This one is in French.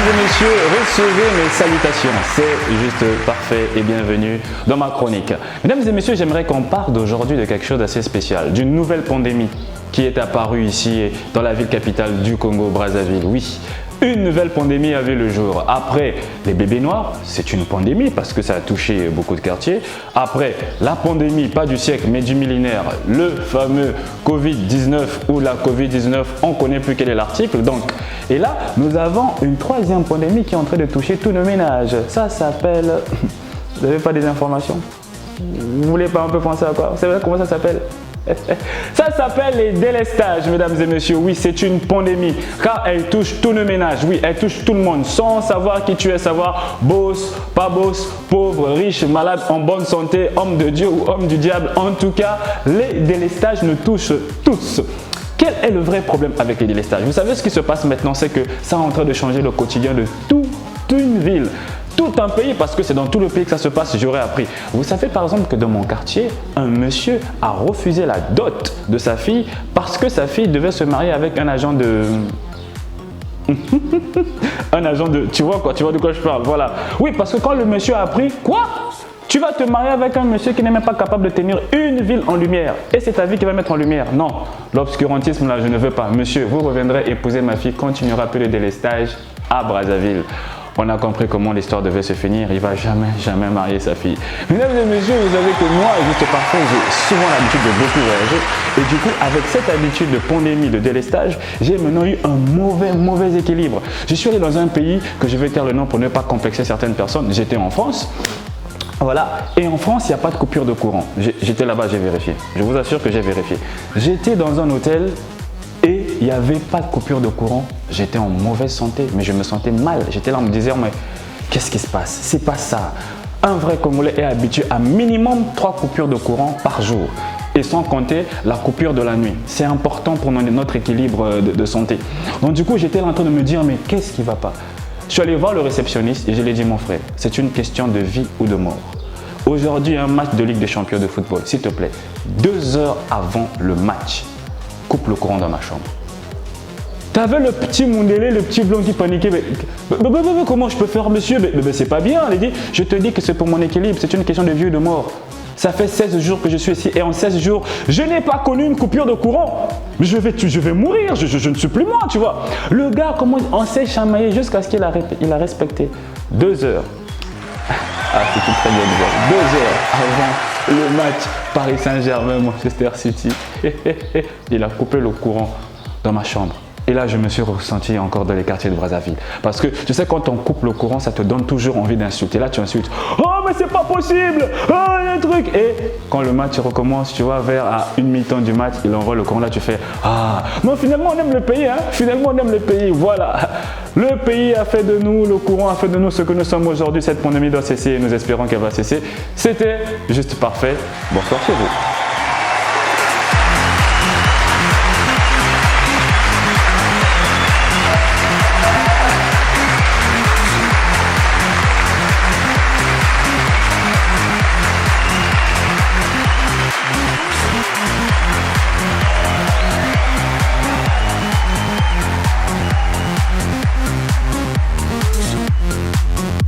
et messieurs, recevez mes salutations. C'est juste parfait et bienvenue dans ma chronique. Mesdames et messieurs, j'aimerais qu'on parle d'aujourd'hui de quelque chose d'assez spécial, d'une nouvelle pandémie qui est apparue ici dans la ville capitale du Congo, Brazzaville. Oui, une nouvelle pandémie a vu le jour. Après les bébés noirs, c'est une pandémie parce que ça a touché beaucoup de quartiers. Après la pandémie, pas du siècle mais du millénaire, le fameux Covid-19 ou la Covid-19, on ne connaît plus quel est l'article. Donc, et là, nous avons une troisième pandémie qui est en train de toucher tous nos ménages. Ça s'appelle... Vous n'avez pas des informations? Vous voulez pas un peu penser à quoi? Vous savez comment ça s'appelle? Ça s'appelle les délestages, mesdames et messieurs. Oui, c'est une pandémie car elle touche tous nos ménages. Oui, elle touche tout le monde sans savoir qui tu es, savoir boss, pas boss, pauvre, riche, malade, en bonne santé, homme de Dieu ou homme du diable. En tout cas, les délestages nous touchent tous. Quel est le vrai problème avec les délestages? Vous savez ce qui se passe maintenant, c'est que ça est en train de changer le quotidien de toute une ville. Tout un pays, parce que c'est dans tout le pays que ça se passe, j'aurais appris. Vous savez par exemple que dans mon quartier, un monsieur a refusé la dot de sa fille parce que sa fille devait se marier avec un agent de... un agent de... Tu vois quoi? Tu vois de quoi je parle? Voilà. Oui, parce que quand le monsieur a appris... Quoi? Tu vas te marier avec un monsieur qui n'est même pas capable de tenir une ville en lumière. Et c'est ta vie qui va mettre en lumière. Non, l'obscurantisme là, je ne veux pas. Monsieur, vous reviendrez épouser ma fille quand il n'y aura plus de délestage à Brazzaville. On a compris comment l'histoire devait se finir. Il ne va jamais marier sa fille. Mesdames et messieurs, vous savez que moi, juste parfait, j'ai souvent l'habitude de beaucoup voyager. Et du coup, avec cette habitude de pandémie, de délestage, j'ai maintenant eu un mauvais équilibre. Je suis allé dans un pays que je vais taire le nom pour ne pas complexer certaines personnes. J'étais en France. Voilà, et en France, il n'y a pas de coupure de courant. J'étais là-bas, j'ai vérifié. Je vous assure que j'ai vérifié. J'étais dans un hôtel et il n'y avait pas de coupure de courant. J'étais en mauvaise santé, mais je me sentais mal. J'étais là, on me disait, mais qu'est-ce qui se passe? C'est pas ça. Un vrai Congolais est habitué à minimum 3 coupures de courant par jour. Et sans compter la coupure de la nuit. C'est important pour notre équilibre de santé. Donc du coup, j'étais là en train de me dire, mais qu'est-ce qui ne va pas? Je suis allé voir le réceptionniste et je lui ai dit, mon frère, c'est une question de vie ou de mort. Aujourd'hui, un match de Ligue des Champions de football, s'il te plaît, 2 heures avant le match, coupe le courant dans ma chambre. Tu avais le petit Mundele, le petit blond qui paniquait. Mais comment je peux faire, monsieur? Mais c'est pas bien. Il dit, je te dis que c'est pour mon équilibre, c'est une question de vie ou de mort. Ça fait 16 jours que je suis ici et en 16 jours, je n'ai pas connu une coupure de courant. Mais je vais mourir, je ne suis plus moi, tu vois. Le gars, comment on s'est chamaillé jusqu'à ce qu'il a respecté 2 heures. Ah, c'est une très bonne nouvelle. 2 heures avant le match Paris Saint-Germain-Manchester City. Il a coupé le courant dans ma chambre. Et là, je me suis ressenti encore dans les quartiers de Brazzaville. Parce que tu sais, quand on coupe le courant, ça te donne toujours envie d'insulter. Là, tu insultes. Oh, mais c'est pas possible! Oh, il y a un truc! Et quand le match recommence, tu vois, vers à une mi-temps du match, il envoie le courant. Là, tu fais ah! Non, finalement, on aime le pays, hein? Finalement, on aime le pays. Voilà. Le pays a fait de nous, le courant a fait de nous ce que nous sommes aujourd'hui. Cette pandémie doit cesser et nous espérons qu'elle va cesser. C'était juste parfait. Bonsoir chez vous.